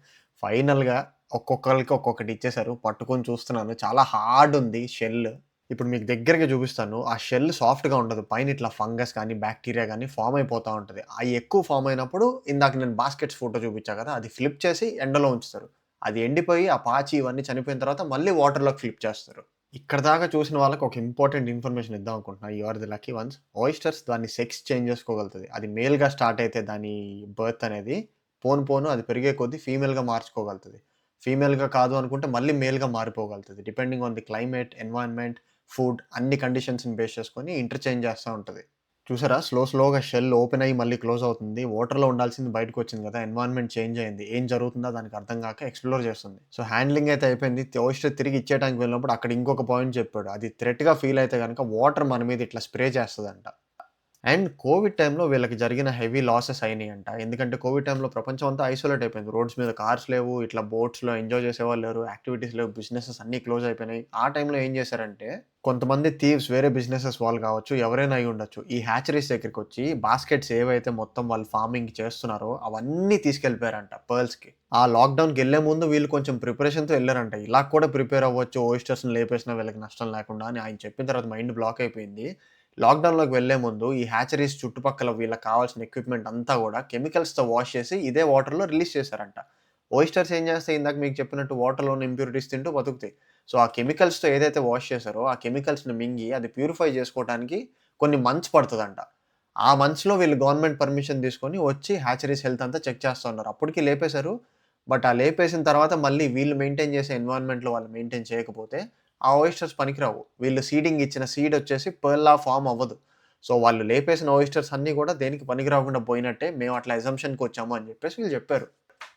ఫైనల్‌గా ఒక్కొక్కళ్ళకి ఒక్కొక్కటి ఇచ్చేసారు. పట్టుకొని చూస్తున్నాను. చాలా హార్డ్ ఉంది షెల్. ఇప్పుడు మీకు దగ్గరగా చూపిస్తాను. ఆ షెల్ సాఫ్ట్‌గా ఉండదు. పైన ఇట్లా ఫంగస్ గాని, బాక్టీరియా గాని ఫార్మ్ అయిపోతా ఉంటది. అయి ఎక్కువ ఫార్మ్ అయినప్పుడు ఇందాక నేను బాస్కెట్స్ ఫోటో చూపించా కదా! అది ఫ్లిప్ చేసి ఎండలో ఉంచుతారు. అది ఎండిపోయి ఆ పాచి ఇవన్నీ చనిపోయిన తర్వాత మళ్ళీ వాటర్‌లోకి ఫ్లిప్ చేస్తారు. ఇక్కడి దాకా చూసిన వాళ్ళకి ఒక ఇంపార్టెంట్ ఇన్ఫర్మేషన్ ఇద్దాం అనుకుంటున్నా. You are the lucky ones. Oysters దాని సెక్స్ చేంజ్ చేసుకోగలుగుతది. అది మేల్‌గా స్టార్ట్ అయితే దాని బర్త్ అనేది పోను పోను అది పెరిగే కొద్దీ ఫీమేల్‌గా మార్చుకోగలుగుతది. ఫీమేల్‌గా కాదు అనుకుంటే మళ్ళీ మేల్‌గా మారిపోగలుగుతది. Depending on the climate, environment, food అన్ని కండిషన్స్‌ని బేస్ చేసుకొని ఇంటర్‌చేంజ్ చేస్తా ఉంటది. చూసారా? స్లోగా షెల్ ఓపెన్ అయ్యి మళ్ళీ క్లోజ్ అవుతుంది. వాటర్‌లో ఉండాల్సింది బయటకొచ్చింది గదా! ఎన్విరాన్మెంట్ చేంజ్ అయింది. ఏం జరుగుతుందో దానికి అర్థం గాక ఎక్స్‌ప్లోర్ చేస్తుంది. సో, హ్యాండ్లింగ్ అయితే అయిపోయింది. ఓయిస్టర్ తిరిగి ఇచ్చేయడానికి వెళ్ళినప్పుడు అక్కడ ఇంకొక పాయింట్ చెప్పాడు. అది థ్రెట్‌గా ఫీల్ అయితే గనక వాటర్ మన మీద ఇట్లా స్ప్రే చేస్తదంట. అండ్ కోవిడ్ టైమ్‌లో వీళ్ళకి జరిగిన హెవీ లాసెస్ అయినియంట. ఎందుకంటే కోవిడ్ టైమ్‌లో ప్రపంచం అంతా ఐసోలేట్ అయిపోయింది. రోడ్స్ మీద కార్స్ లేవు. ఇట్లా బోట్స్‌లో ఎంజాయ్ చేసేవాళ్ళు లేరు. యాక్టివిటీస్ లేవు. బిజినెసెస్ అన్నీ క్లోజ్ అయిపోయినాయి. ఆ టైమ్‌లో ఏం చేశారంటే కొంతమంది థీవ్స్ వేరే బిజినెసెస్ వాళ్ళు కావచ్చు, ఎవరైనా అయ్యుండొచ్చు. ఈ హ్యాచరీస్ దగ్గరికొచ్చి బాస్కెట్స్ ఏవైతే మొత్తం వాళ్ళు ఫార్మింగ్ చేస్తున్నారో అవన్నీ తీసుకెళ్ళిపోయారంట పర్ల్స్‌కి. ఆ లాక్‌డౌన్‌కెళ్ళే ముందు వీళ్ళు కొంచెం ప్రిపరేషన్‌తో ఎళ్లారంట. ఇలా కూడా ప్రిపేర్ అవ్వచ్చు. ఓయిస్టర్స్‌ని లేపేసినా వీళ్ళకి నష్టం లేకుండా అని ఆయన చెప్పిన తర్వాత మైండ్ బ్లాక్ అయిపోయింది. లాక్‌డౌన్‌లోకి వెళ్ళే ముందు ఈ హ్యాచరీస్ చుట్టుపక్కల వీళ్ళకి కావాల్సిన ఎక్విప్‌మెంట్ అంతా గూడా కెమికల్స్‌తో వాష్ చేసి ఇదే వాటర్‌లో రిలీజ్ చేశారంట. ఓయిస్టర్స్ ఏం చేస్తాయి ఇందాక మీకు చెప్పినట్టు వాటర్‌లో ఉన్న ఇంప్యూరిటీస్ తింటూ బతుకుతాయి. సో, ఆ కెమికల్స్‌తో ఏదైతే వాష్ చేశారో ఆ కెమికల్స్‌ని మింగి అది ప్యూరిఫై చేసుకోవటానికి కొన్ని మంత్స్ పడతదంట. ఆ మంత్స్‌లో వీళ్ళు గవర్నమెంట్ పర్మిషన్ తీసుకొని వచ్చి హ్యాచరీస్ హెల్త్ అంతా చెక్ చేస్తా ఉన్నారు. అప్పటికి లేపేశారు. బట్ ఆ లేపేసిన తర్వాత మళ్ళీ వీళ్ళు మెయింటైన్ చేసే ఎన్విరాన్మెంట్‌లో వాళ్ళు మెయింటైన్ చేయకపోతే ఆ ఓయిస్టర్స్ పనికిరావు. వీళ్ళు సీడింగ్ ఇచ్చిన సీడ్ వచ్చేసి పర్ల్‌లా ఫార్మ్ అవ్వదు. సో వాళ్ళు లేపేసిన ఓయిస్టర్స్ అన్నీ కూడా దేనికి పనికి రాకుండా పోయినట్టే, మేము అట్లా అజంప్షన్‌కి వచ్చాము అని చెప్పేసి వీళ్ళు చెప్పారు.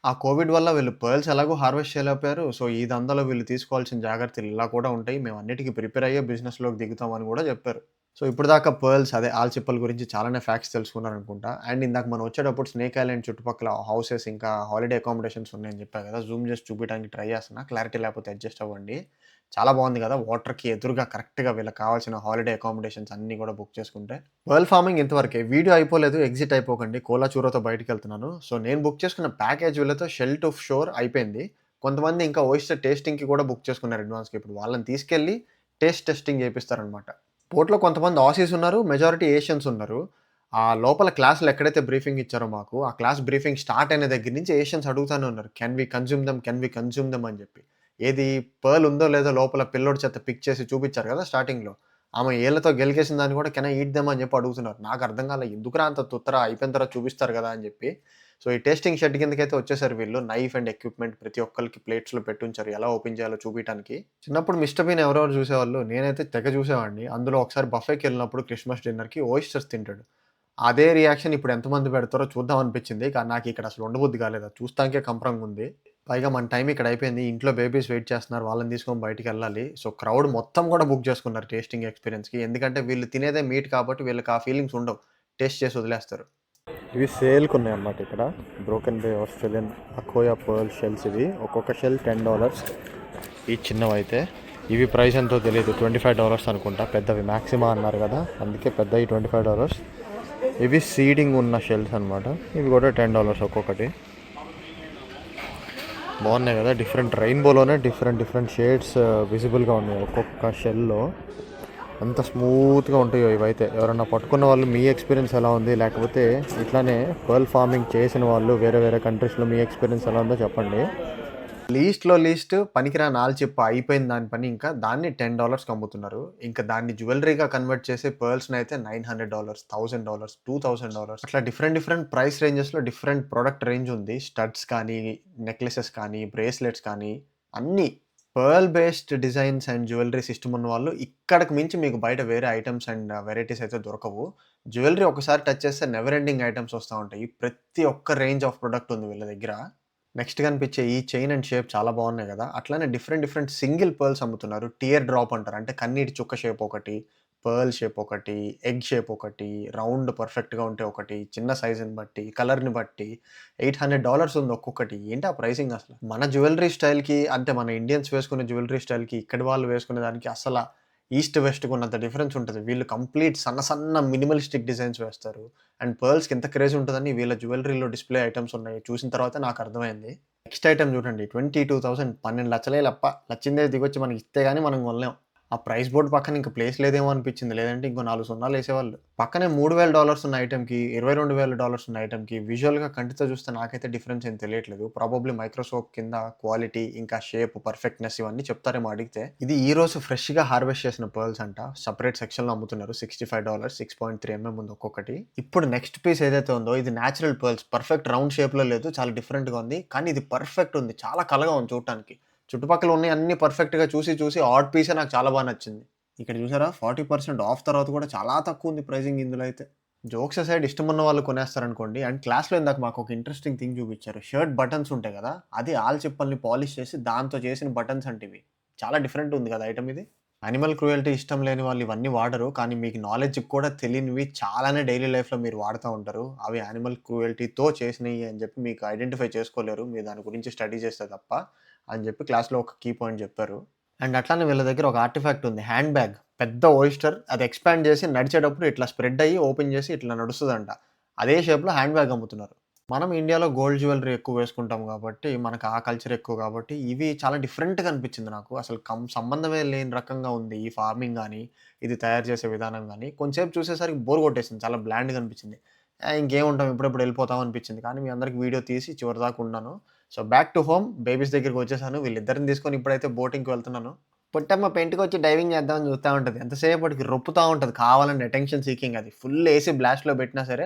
ఆ కోవిడ్ వల్ల వీళ్ళు పర్ల్స్ ఎలాగో హార్వెస్ట్ చేయలేకపోయారు. సో ఈ దందాలో వీళ్ళు తీసుకోవాల్సిన జాగ్రత్తలు ఇలా కూడా ఉంటాయి. మేము అన్నిటికి ప్రిపేర్ అయ్యే బిజినెస్‌లోకి దిగుతామని కూడా చెప్పారు. సో ఇప్పటిదాకా పర్ల్స్ అదే ఆల్చిప్పల గురించి చాలానే ఫ్యాక్ట్స్ తెలుసుకున్నారనుకుంటా. అండ్ ఇందాక మనం వచ్చేటప్పుడు స్నేక్ ఐలాండ్ చుట్టుపక్కల హౌసెస్ ఇంకా హాలిడే అకామిడేషన్స్ ఉన్నాయని చెప్పా కదా! జూమ్ చేసి చూపియడానికి ట్రై చేస్తున్నా. క్లారిటీ లేకపోతే అడ్జస్ట్ అవ్వండి. చాలా బాగుంది కదా! వాటర్‌కి ఎదురుగా కరెక్ట్‌గా వీళ్ళకి కావాల్సిన హాలిడే అకామిడేషన్స్ అన్నీ కూడా బుక్ చేసుకుంటే. పర్ల్ ఫార్మింగ్ ఇంతవరకే. వీడియో అయిపోలేదు. ఎగ్జిట్ అయిపోకండి. కోలా చూరతో బయటికెళ్తున్నాను. సో నేను బుక్ చేసుకున్న ప్యాకేజ్ వీళ్ళతో షెల్ టు షోర్ అయిపోయింది. కొంతమంది ఇంకా ఓయిస్టర్ టేస్టింగ్‌కి కూడా బుక్ చేసుకున్నారు అడ్వాన్స్‌గా. ఇప్పుడు వాళ్ళని తీసుకెళ్ళి టెస్టింగ్ చేపిస్తారనమాట. బోట్‌లో కొంతమంది ఆసీస్ ఉన్నారు. మెజారిటీ ఏషియన్స్ ఉన్నారు. ఆ లోపల క్లాస్‌లో ఎక్కడైతే బ్రీఫింగ్ ఇచ్చారో మాకు, ఆ క్లాస్ బ్రీఫింగ్ స్టార్ట్ అయిన దగ్గర నుంచి ఏషియన్స్ అడుగుతానే ఉన్నారు. Can we consume them? Can we consume them? అని చెప్పి. ఏది పర్ల్ ఉందో లేదో లోపల పిల్లోడి చేత పిక్ చేసి చూపిచ్చారు కదా స్టార్టింగ్‌లో. ఆమె ఏళ్ళతో గెలికేసిన దాన్ని కూడా కెన్ ఐ ఈట్ దెమ్ అని చెప్పి అడుగుతున్నారు. నాకు అర్థం కాలే. ఎందుకురా అంత తుత్తర అయిపోయిన తర్వాత చూపిస్తారు కదా అని చెప్పి. సో ఈ టేస్టింగ్ షెడ్ కిందకైతే వచ్చేసారు వీళ్ళు. నైఫ్ అండ్ ఎక్విప్‌మెంట్ ప్రతి ఒక్కళ్ళకి ప్లేట్స్‌లో పెట్టుంచారు. ఎలా ఓపెన్ చేయాలో చూపియటానికి. చిన్నప్పుడు మిస్టర్ బీన్ ఎవరెవరు చూసేవాళ్ళు? నేనైతే తెగ చూసేవాడిని. అందులో ఒకసారి బఫేకెళ్ళినప్పుడు క్రిస్మస్ డిన్నర్‌కి ఓయిస్టర్స్ తింటాడు. అదే రియాక్షన్ ఇప్పుడు ఎంతమంది పెడతారో చూద్దాం అనిపించింది. కానీ నాకిక్కడ అసలు ఉండబుద్ధి కాలేదు. అది చూస్తానికే కంపరంగుంది. పైగా మన టైం ఇక్కడ అయిపోయింది. ఇంట్లో బేబీస్ వెయిట్ చేస్తున్నారు. వాళ్ళని తీసుకొని బయటికెళ్ళాలి. సో క్రౌడ్ మొత్తం కూడా బుక్ చేసుకున్నారు టేస్టింగ్ ఎక్స్‌పీరియన్స్‌కి. ఎందుకంటే వీళ్ళు తినేదే మీట్ కాబట్టి వీళ్ళకి ఆ ఫీలింగ్స్ ఉండవు. టేస్ట్ చేసి వదిలేస్తారు. ఇవి సేల్‌కున్నాయన్నమాట ఇక్కడ. బ్రోకెన్ బే ఆస్ట్రేలియన్ అకోయా పర్ల్ షెల్స్ ఇవి. ఒక్కొక్క షెల్ $10. ఈ చిన్నవైతే. ఇవి ప్రైస్ ఎంతో తెలీదు. $25 అనుకుంటా. పెద్దవి మాక్సిమా అన్నారు కదా! అందుకే పెద్దవి $25. ఇవి సీడింగ్ ఉన్న షెల్స్ అనమాట. ఇవి కూడా $10 ఒక్కొక్కటి. బాగున్నాయి కదా! డిఫరెంట్ రెయిన్బోలోనే డిఫరెంట్ షేడ్స్ విజిబుల్గా ఉన్నాయి ఒక్కొక్క షెల్లో. ఎంత స్మూత్గా ఉంటాయో ఇవైతే. ఎవరన్నా పట్టుకున్న వాళ్ళు మీ ఎక్స్పీరియన్స్ ఎలా ఉంది? లేకపోతే ఇట్లానే పర్ల్ ఫార్మింగ్ చేసిన వాళ్ళు వేరే కంట్రీస్లో మీ ఎక్స్పీరియన్స్ ఎలా ఉందో చెప్పండి. లీస్ట్ పనికిరాని ఆల్చిప్ప అయిపోయిన దాని పని ఇంకా దాన్ని $10కి అమ్ముతున్నారు. ఇంకా దాన్ని జ్యువెలరీగా కన్వర్ట్ చేసే పర్ల్స్‌ని అయితే $900, $1000, $2000 అట్లా డిఫరెంట్ ప్రైస్ రేంజెస్‌లో డిఫరెంట్ ప్రొడక్ట్ రేంజ్ ఉంది. స్టడ్స్ కానీ, నెక్లెసెస్ కానీ, బ్రేస్లెట్స్ కానీ అన్నీ. Pearl based designs and jewellery system ఉన్న వాళ్ళు ఇక్కడికి మించి మీకు బయట వేరే ఐటెమ్స్ అండ్ వెరైటీస్ అయితే దొరకవు. జ్యువెలరీ ఒకసారి టచ్ చేస్తే నెవర్ ఎండింగ్ ఐటెమ్స్ వస్తా ఉంటాయి. ప్రతి ఒక్క రేంజ్ ఆఫ్ ప్రొడక్ట్ ఉంది వీళ్ళ దగ్గర. నెక్స్ట్ కనిపించే ఈ చైన్ అండ్ షేప్ చాలా బాగున్నాయి కదా! అట్లానే డిఫరెంట్ సింగిల్ పర్ల్స్ అమ్ముతున్నారు. టియర్ డ్రాప్ అంటారు. అంటే కన్నీటి చుక్క షేప్ ఒకటి, పర్ల్ షేప్ ఒకటి, ఎగ్ షేప్ ఒకటి, రౌండ్ పర్ఫెక్ట్‌గా ఉంటే ఒకటి, చిన్న సైజుని బట్టి, కలర్‌ని బట్టి $800 ఉంది ఒక్కొక్కటి. ఏంటి ఆ ప్రైసింగ్ అసలు? మన జ్యువెలరీ స్టైల్‌కి అంటే మన ఇండియన్స్ వేసుకునే జ్యువెలరీ స్టైల్‌కి ఇక్కడి వాళ్ళు వేసుకునే దానికి అసల ఈస్ట్ వెస్ట్‌కి ఉన్నంత డిఫరెన్స్ ఉంటది. వీళ్ళు కంప్లీట్ సన్న మినిమలిస్టిక్ డిజైన్స్ వేస్తారు. అండ్ పర్ల్స్‌కి ఎంత క్రేజ్ ఉంటదని వీళ్ళ జ్యువెలరీలో డిస్‌ప్లే ఐటెమ్స్ ఉన్నాయి. చూసిన తర్వాత నాకు అర్థమైంది. నెక్స్ట్ ఐటెమ్ చూడండి. 22,000 12,00,000 లప్ప. లచ్చిందే దిగొచ్చి మనకి ఇస్తే గాని మనం కొనలేం. ఆ ప్రైస్ బోర్డ్ పక్కన ఇంక ప్లేస్ లేదేమో అనిపించింది. లేదంటే ఇంకో 4 సున్నాలేసేవాళ్ళు. పక్కనే $3,000 ఉన్న ఐటెమ్‌కి, $22,000 ఉన్న ఐటెమ్‌కి విజువల్‌గా కంటితో చూస్తే నాకైతే డిఫరెన్స్ ఏం తెలియట్లేదు. ప్రాబబ్లీ మైక్రోస్కోప్ కింద క్వాలిటీ, ఇంకా షేప్, పర్ఫెక్ట్‌నెస్ ఇవన్నీ చెప్తారేమో అడిగితే. ఇది ఈ రోజు ఫ్రెష్‌గా హార్వెస్ట్ చేసిన పర్ల్స్ అంట. సెపరేట్ సెక్షన్‌లో అమ్ముతున్నారు. $65 6.3 mm ఉంది ఒక్కొక్కటి. ఇప్పుడు నెక్స్ట్ పీస్ ఏదైతే ఉందో ఇది నేచురల్ పర్ల్స్. పర్ఫెక్ట్ రౌండ్ షేప్‌లో లేదు. చాలా డిఫరెంట్‌గా ఉంది. కానీ ఇది పర్ఫెక్ట్ ఉంది. చాలా కళగా ఉంది చూడటానికి. చుట్టుపక్కల ఉన్నయి అన్నీ పర్ఫెక్ట్‌గా చూసి ఆడ్ పీసే నాకు చాలా బా నచ్చింది. ఇక్కడ చూసారా 40% ఆఫ్ తర్వాత కూడా చాలా తక్కువుంది ప్రైజింగ్ ఇందులో అయితే. జోక్స్ అసైడ్ ఇష్టమున్న వాళ్ళు కొనేస్తారనుకోండి. అండ్ క్లాస్‌లో ఇందాక మాకొక ఇంట్రెస్టింగ్ థింగ్ చూపిచ్చారు. షర్ట్ బటన్స్ ఉంటాయి గదా! అది ఆల్చిప్పల్ని పాలిష్ చేసి దాంతో చేసిన బటన్స్ అంట ఇవి. చాలా డిఫరెంట్ ఉంది గదా ఐటెమ్ ఇది. యానిమల్ క్రూయల్టీ ఇష్టం లేని వాళ్ళు ఇవన్నీ వాడరు. కానీ మీకు నాలెడ్జ్‌కి కూడా తెలియనివి చాలానే డైలీ లైఫ్‌లో మీరు వాడుతా ఉంటారు. అవి యానిమల్ క్రూయల్టీతో చేసినయి అని చెప్పి మీకు ఐడెంటిఫై చేసుకోలేరు. మీరు దాని గురించి స్టడీ చేస్తే తప్ప అని చెప్పి క్లాస్‌లో ఒక కీ పాయింట్ చెప్పారు. అండ్ అట్లానే వీళ్ళ దగ్గర ఒక ఆర్టిఫాక్ట్ ఉంది. Hand bag. పెద్ద ఓయిస్టర్ అది ఎక్స్‌పాండ్ చేసి నడిచేటప్పుడు ఇట్లా స్ప్రెడ్ అయ్యి ఓపెన్ చేసి ఇట్లా నడుస్తదంట. అదే షేప్‌లో హ్యాండ్ బ్యాగ్ అమ్ముతున్నారు. మనం ఇండియాలో గోల్డ్ జ్యువెలరీ ఎక్కువ వేసుకుంటాం గాబట్టి, మనకు ఆ కల్చర్ ఎక్కువ గాబట్టి, ఇవి చాలా డిఫరెంట్‌గా అనిపించింది నాకు. అసలు సంబంధమే లేని రకంగా ఉంది. ఈ ఫార్మింగ్ గాని, ఇది తయారు చేసే విధానం గాని, కొంచెంసేపు చూసేసరికి బోర్ కొట్టేసింది. చాలా బ్లాండ్‌గా అనిపించింది. ఇంకేముంటాం ఇప్పుడెప్పుడు వెళ్ళిపోతాం అనిపించింది. కానీ మీ అందరికి వీడియో తీసి చివరిదాకా ఉన్నాను. So, back to home babies దగ్గరికి వచ్చేసాను. వీళ్ళిద్దరిని తీసుకొని ఇప్పుడైతే బోటింగ్‌కి వెళ్తున్నాను. పొట్టమ్మ పెంట్‌కొచ్చి డైవింగ్ చేద్దామని చూస్తా ఉంటది. ఎంతసేపటికి రొప్పుతా ఉంటది. కావాలని అటెన్షన్ సీకింగ్ అది. ఫుల్ ఏసీ బ్లాస్ట్‌లో పెట్టినా సరే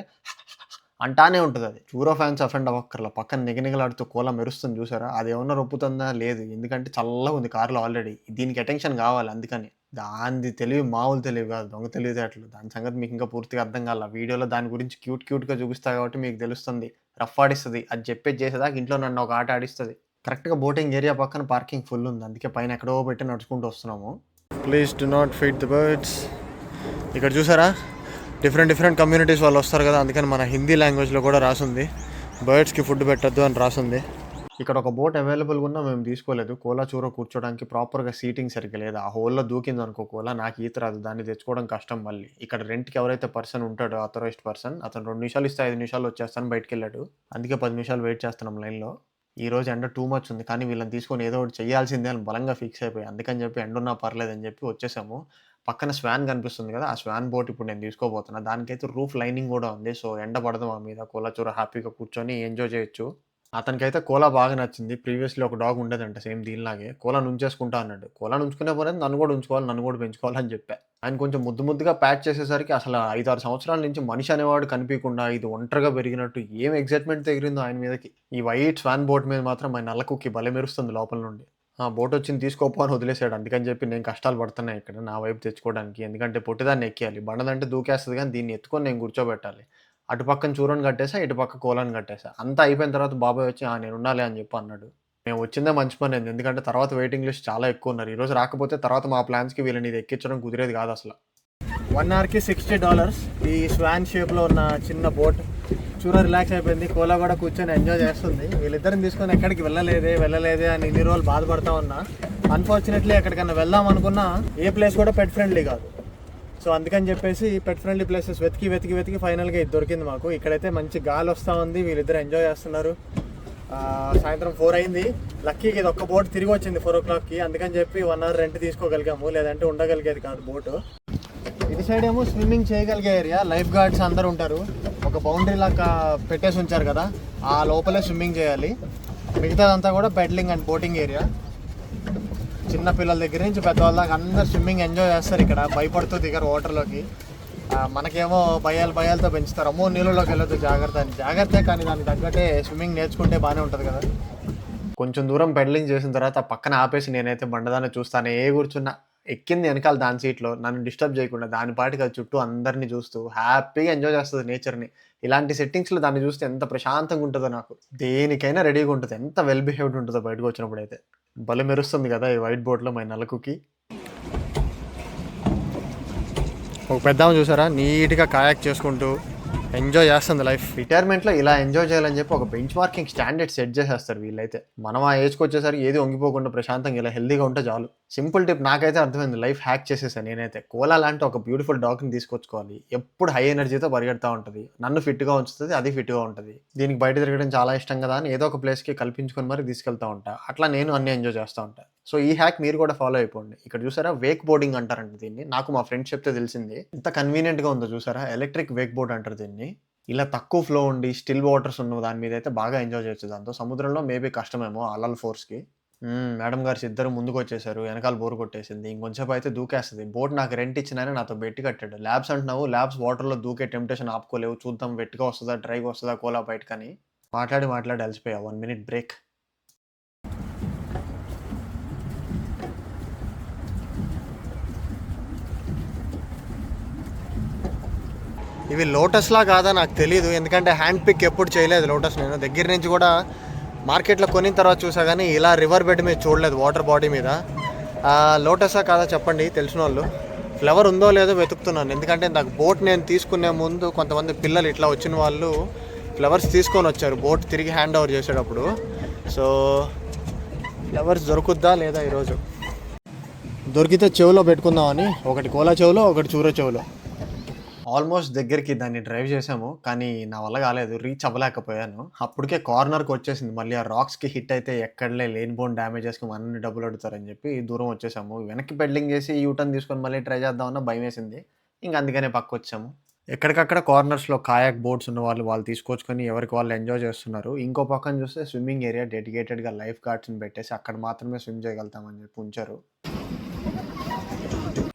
అంటానే ఉంటదది. చూరో ఫ్యాన్స్ అఫెండ్ అవ్వక్కర్ల. పక్కన నిగనిగలాడుతూ కోల మెరుస్తుంది చూసారా? అదేమన్నా రొప్పుతుందా? లేదు. ఎందుకంటే చల్లగుంది కార్‌లో ఆల్రెడీ. దీనికి అటెన్షన్ కావాలి అందుకని. దానిది తెలివి మామూలు తెలివి కాదు. దొంగ తెలివితేటలు. దాని సంగతి మీకు ఇంకా పూర్తిగా అర్థం కాల. వీడియోలో దాని గురించి క్యూట్‌గా చూపిస్తా కాబట్టి మీకు తెలుస్తుంది. రఫ్ ఆడిస్తది. అది చెప్పేది చేసేదాకా ఇంట్లో నన్ను ఒక ఆట ఆడిస్తది. కరెక్ట్‌గా బోటింగ్ ఏరియా పక్కన పార్కింగ్ ఫుల్ ఉంది. అందుకే పైన ఎక్కడో పెట్టి నడుచుకుంటూ వస్తున్నాము. Please do not feed the birds. ఇక్కడ చూసారా డిఫరెంట్ కమ్యూనిటీస్ వాళ్ళు వస్తారు కదా, అందుకని మన హిందీ లాంగ్వేజ్లో కూడా రాసుంది బర్డ్స్కి ఫుడ్ పెట్టద్దు అని రాసుంది. ఇక్కడ ఒక బోట్ అవైలబుల్గా ఉన్నా మేము తీసుకోలేదు. కోలా చూర కూర్చోడానికి ప్రాపర్గా సీటింగ్ సరిగ్గా లేదు. ఆ హోల్లో దూకింది అనుకో కోలా, నాకు ఈత రాదు, దాన్ని తెచ్చుకోవడం కష్టం. మళ్ళీ ఇక్కడ రెంట్కి ఎవరైతే పర్సన్ ఉంటాడో అథరైజ్డ్ పర్సన్, అతను 2 నిమిషాలు ఇస్తే 5 నిమిషాలు వచ్చేస్తాను బయటికి వెళ్ళాడు. అందుకే 10 నిమిషాలు వెయిట్ చేస్తున్నాం లైన్లో. ఈ రోజు ఎండ టూ మచ్ ఉంది, కానీ వీళ్ళని తీసుకొని ఏదో ఒకటి చేయాల్సిందే అని బలంగా ఫిక్స్ అయిపోయి, అందుకని చెప్పి ఎండున్నా పర్లేదని చెప్పి వచ్చేసాము. పక్కన స్వాన్ కనిపిస్తుంది కదా, ఆ స్వాన్ బోట్ ఇప్పుడు నేను తీసుకోబోతున్నా. దానికైతే రూఫ్ లైనింగ్ కూడా ఉంది. సో ఎండ పడదు మా మీద, కోలా చూర హ్యాపీగా కూర్చొని ఎంజాయ్ చేయొచ్చు. అతనికైతే కోలా బాగా నచ్చింది. ప్రీవియస్‌లీ ఒక డాగ్ ఉండేదంట సేమ్ దీనిలాగే. కోలా నుంచేసుకుంటా అన్నాడు. కోలా నుంచుకునే పనేంది, నన్ను కూడా ఉంచుకోవాలి, నన్ను కూడా పెంచుకోవాలని చెప్పా. ఆయన కొంచెం ముద్దుగా ప్యాక్ చేసేసరికి అసలు 5, 6 సంవత్సరాల నుంచి మనిషి అనేవాడు కనిపియకుండా ఇది ఒంటరిగా పెరిగినట్టు ఏం ఎక్సైట్‌మెంట్ ఎగిరిందో ఆయన మీదకి. ఈ వైట్ స్వాన్ బోట్ మీద మాత్రం మా నల్ల కుక్కి భలే మెరుస్తుంది లోపల నుండి. ఆ! బోట్ వచ్చింది తీసుకోపో అని వదిలేసాడు. అందుకని చెప్పి నేను కష్టాలు పడుతున్నా ఇక్కడ నా వైపు తెచ్చుకోవడానికి. ఎందుకంటే పొట్టిదాన్ని ఎక్కియాలి. బండదంటే దూకేస్తది కానీ దీన్ని ఎత్తుకొని నేను కూర్చోబెట్టాలి. అటు పక్కన చూరని కట్టేసా, ఇటు పక్క కోలాని కట్టేసా. అంతా అయిపోయిన తర్వాత బాబాయ్ వచ్చి నేనున్నాలే అని చెప్పి అన్నాడు. మేము వచ్చిందే మంచి పనైంది. ఎందుకంటే తర్వాత వెయిటింగ్ లిస్ట్ చాలా ఎక్కువున్నారు. ఈరోజు రాకపోతే తర్వాత మా ప్లాన్స్‌కి వీళ్ళని ఇది ఎక్కించడం కుదిరేది కాదసల. 1 అవర్‌కి $60. ఈ స్వాన్ షేప్‌లో ఉన్న చిన్న బోట్. చూర రిలాక్స్ అయిపోయింది. కోలా కూడా కూర్చొని ఎంజాయ్ చేస్తుంది. వీళ్ళిద్దరిని తీసుకొని ఎక్కడికి వెళ్ళలేదే అని ఇన్ని రోజులు బాధపడతా ఉన్నా. అన్‌ఫార్చునేట్‌లీ ఎక్కడికన్నా వెళ్దాం అనుకున్నా ఏ ప్లేస్ కూడా పెట్ ఫ్రెండ్లీ కాదు. సో అందుకని చెప్పేసి పెట్ ఫ్రెండ్లీ ప్లేసెస్ వెతికి ఫైనల్గా ఇది దొరికింది మాకు. ఇక్కడైతే మంచి గాలి వస్తూ ఉంది, వీళ్ళిద్దరు ఎంజాయ్ చేస్తున్నారు. సాయంత్రం 4 అయింది. లక్కీకి ఇది ఒక్క బోట్ తిరిగి వచ్చింది 4 o'clockకి. అందుకని చెప్పి 1 hour రెంట్ తీసుకోగలిగాము, లేదంటే ఉండగలిగేది కాదు బోటు. ఇటు సైడ్ ఏమో స్విమ్మింగ్ చేయగలిగే ఏరియా, లైఫ్ గార్డ్స్ అందరు ఉంటారు. ఒక బౌండరీ లాగా పెట్టేసి ఉంచారు కదా, ఆ లోపలే స్విమ్మింగ్ చేయాలి. మిగతాదంతా కూడా పెడ్లింగ్ అండ్ బోటింగ్ ఏరియా. చిన్న పిల్లల దగ్గర నుంచి పెద్దవాళ్ళ దాకా అందరు స్విమ్మింగ్ ఎంజాయ్ చేస్తారు ఇక్కడ, భయపడుతూ దిగరు వాటర్లోకి. మనకేమో భయాలతో పెంచుతారు, అమ్మో నీళ్ళలోకి వెళ్ళొద్దు జాగ్రత్త, కానీ దానికి తగ్గట్టే స్విమ్మింగ్ నేర్చుకుంటే బాగానే ఉంటుంది కదా. కొంచెం దూరం పెడలింగ్ చేసిన తర్వాత పక్కన ఆపేసి నేనైతే బండదాన్ని చూస్తానే కూర్చున్నా. ఎక్కింది వెనకాల దాని సీట్లో, నన్ను డిస్టర్బ్ చేయకుండా దాని పాటికి అది చుట్టూ అందరినీ చూస్తూ హ్యాపీగా ఎంజాయ్ చేస్తుంది నేచర్ని. ఇలాంటి సెట్టింగ్స్లో దాన్ని చూస్తే ఎంత ప్రశాంతంగా ఉంటుందో, నాకు దేనికైనా రెడీగా ఉంటుంది, ఎంత వెల్ బిహేవ్డ్ ఉంటుందో బయటకు వచ్చినప్పుడు. అయితే భలే మెరుస్తుంది కదా ఈ వైట్ బోట్లో మా నలుకుకి. ఒక పెద్దామ చూసారా నీట్గా కాయాక్ చేసుకుంటూ ఎంజాయ్ చేస్తుంది లైఫ్. రిటైర్మెంట్లో ఇలా ఎంజాయ్ చేయాలని చెప్పి ఒక బెంచ్ మార్కింగ్ స్టాండర్డ్ సెట్ చేసేస్తారు వీళ్ళైతే. మనం ఆ ఏజ్కి వచ్చేసరికి ఏది వంగిపోకుండా ప్రశాంతంగా ఇలా హెల్దీగా ఉంటే చాలు. సింపుల్ టిప్ నాకైతే అర్థమైంది, లైఫ్ హ్యాక్ చేసేసాను నేనైతే. కోలా లాంటి ఒక బ్యూటిఫుల్ డాగ్ని తీసుకొచ్చుకోవాలి. ఎప్పుడు హై ఎనర్జీతో పరిగెడతా ఉంటుంది, నన్ను ఫిట్గా ఉంచుతుంది, అది ఫిట్గా ఉంటుంది. దీనికి బయట తిరగడం చాలా ఇష్టం కదా అని ఏదో ఒక ప్లేస్కి కల్పించుకొని మరి తీసుకెళ్తా ఉంటా. అట్లా నేను అన్ని ఎంజాయ్ చేస్తూ ఉంటాను. సో ఈ హ్యాక్ మీరు కూడా ఫాలో అయిపోండి. ఇక్కడ చూసారా వేక్ బోర్డింగ్ అంటారంట దీన్ని, నాకు మా ఫ్రెండ్స్ చెప్తే తెలిసింది. ఎంత కన్వీనియంట్గా ఉందో చూసారా, ఎలక్ట్రిక్ వేక్ బోర్డ్ అంటారు దీన్ని. ఇలా తక్కువ ఫ్లో ఉండి స్టిల్ వాటర్స్ ఉన్న దాని మీద అయితే బాగా ఎంజాయ్ చేయొచ్చు. దాంతో సముద్రంలో మేబీ కష్టమేమో అలల ఫోర్స్కి. మేడం గారు ఇద్దరు ముందుకు వచ్చేసారు, వెనకాల బోర్ కొట్టేసింది. ఇంకొంచెంసేపు అయితే దూకేస్తుంది. బోట్ నాకు రెంట్ ఇచ్చినానే నాతో బెట్టి కట్టాడు. ల్యాబ్స్ అంటున్నావు, ల్యాబ్స్ వాటర్లో దూకే టెంప్టేషన్ ఆపుకోలేవు, చూద్దాం వెట్గా వస్తుందా డ్రైగా వస్తుందా కోలా బయటకని. మాట్లాడి అలసిపోయా. 1 minute బ్రేక్. ఇవి లోటస్లా కాదా నాకు తెలియదు, ఎందుకంటే హ్యాండ్ పిక్ ఎప్పుడు చేయలేదు లోటస్. నేను దగ్గర నుంచి కూడా మార్కెట్లో కొనిన తర్వాత చూసా, కానీ ఇలా రివర్ బెడ్ మీద చూడలేదు, వాటర్ బాడీ మీద. లోటసా కాదా చెప్పండి తెలిసిన వాళ్ళు. ఫ్లవర్ ఉందో లేదో వెతుకుతున్నాను, ఎందుకంటే నాకు బోట్ నేను తీసుకునే ముందు కొంతమంది పిల్లలు ఇట్లా వచ్చిన వాళ్ళు ఫ్లవర్స్ తీసుకొని వచ్చారు బోట్ తిరిగి హ్యాండ్ ఓవర్ చేసేటప్పుడు. సో ఫ్లవర్స్ దొరుకుద్దా లేదా ఈరోజు. దొరికితే చెవులో పెట్టుకుందామని, ఒకటి కోలా చెవులో, ఒకటి చూర చెవులో. ఆల్మోస్ట్ దగ్గరికి దాన్ని డ్రైవ్ చేసాము, కానీ నా వల్ల కాలేదు, రీచ్ అవ్వలేకపోయాను. అప్పటికే కార్నర్కి వచ్చేసింది. మళ్ళీ ఆ రాక్స్కి హిట్ అయితే ఎక్కడలే లేని బోన్ డ్యామేజెస్కి మనల్ని డబ్బులు అడుగుతారని చెప్పి దూరం వచ్చేసాము. వెనక్కి పెడ్లింగ్ చేసి యూటర్న్ తీసుకొని మళ్ళీ ట్రై చేద్దామన్నా భయం వేసింది. ఇంకా అందుకనే పక్క వచ్చాము. ఎక్కడికక్కడ కార్నర్స్లో కాయాక్ బోట్స్ ఉన్న వాళ్ళు తీసుకొచ్చుకొని ఎవరికి వాళ్ళు ఎంజాయ్ చేస్తున్నారు. ఇంకో పక్కన చూస్తే స్విమ్మింగ్ ఏరియా డెడికేటెడ్గా లైఫ్ గార్డ్స్ని పెట్టేసి అక్కడ మాత్రమే స్విమ్ చేయగలుగుతామని చెప్పి ఉంచారు.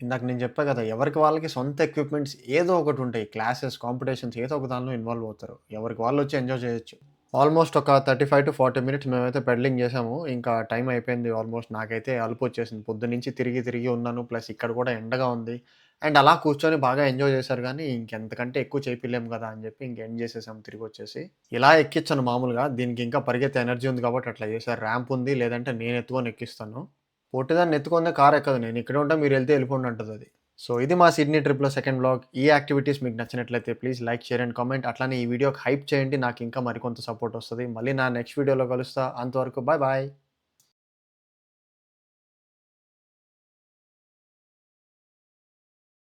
ఇందాక నేను చెప్పా కదా, ఎవరికి వాళ్ళకి సొంత ఎక్విప్మెంట్స్ ఏదో ఒకటి ఉంటాయి. క్లాసెస్, కాంపిటీషన్స్ ఏదో ఒక దానిలో ఇన్వాల్వ్ అవుతారు. ఎవరికి వాళ్ళు వచ్చి ఎంజాయ్ చేయొచ్చు. ఆల్మోస్ట్ ఒక 35-40 మినిట్స్ మేమైతే పెడలింగ్ చేసాము. ఇంకా టైం అయిపోయింది ఆల్మోస్ట్. నాకైతే అలుపొచ్చేసింది. పొద్దున్నుంచి తిరిగి, తిరిగి ఉన్నాను. ప్లస్ ఇక్కడ కూడా ఎండగా ఉంది. అండ్ అలా కూర్చొని బాగా ఎంజాయ్ చేశారు గానీ, ఇంకెంతకంటే ఎక్కువ చేపియలేము గదా! అని జెప్పి ఇంక ఎండ్ చేసేసాం తిరిగొచ్చేసి. ఇలా ఎక్కిచ్చను మామూలుగా. దీనికి ఇంకా పరిగెత్తే ఎనర్జీ ఉంది కాబట్టి అట్లా చేశారు. ర్యాంప్ ఉంది. లేదంటే నేను ఎత్తుకొని ఎక్కిస్తాను. పొట్టిదాన్ని ఎత్తుకుందే కార్ ఎక్కదు. నేను ఇక్కడే ఉంటా మీరెళ్తే ఎళ్ళిపోండి అంటదది. సో, ఇది మా సిడ్నీ ట్రిప్‌లో సెకండ్ వ్లాగ్. ఈ యాక్టివిటీస్ మీకు నచ్చినట్లయితే please like, share and comment. అట్లానే ఈ వీడియోకి హైప్ చేయండి. నాకింకా మరికొంత సపోర్ట్ ఒస్తది. మళ్ళీ నా నెక్స్ట్ వీడియోలో కలుస్తా. అంతవరకు బాయ్ బాయ్.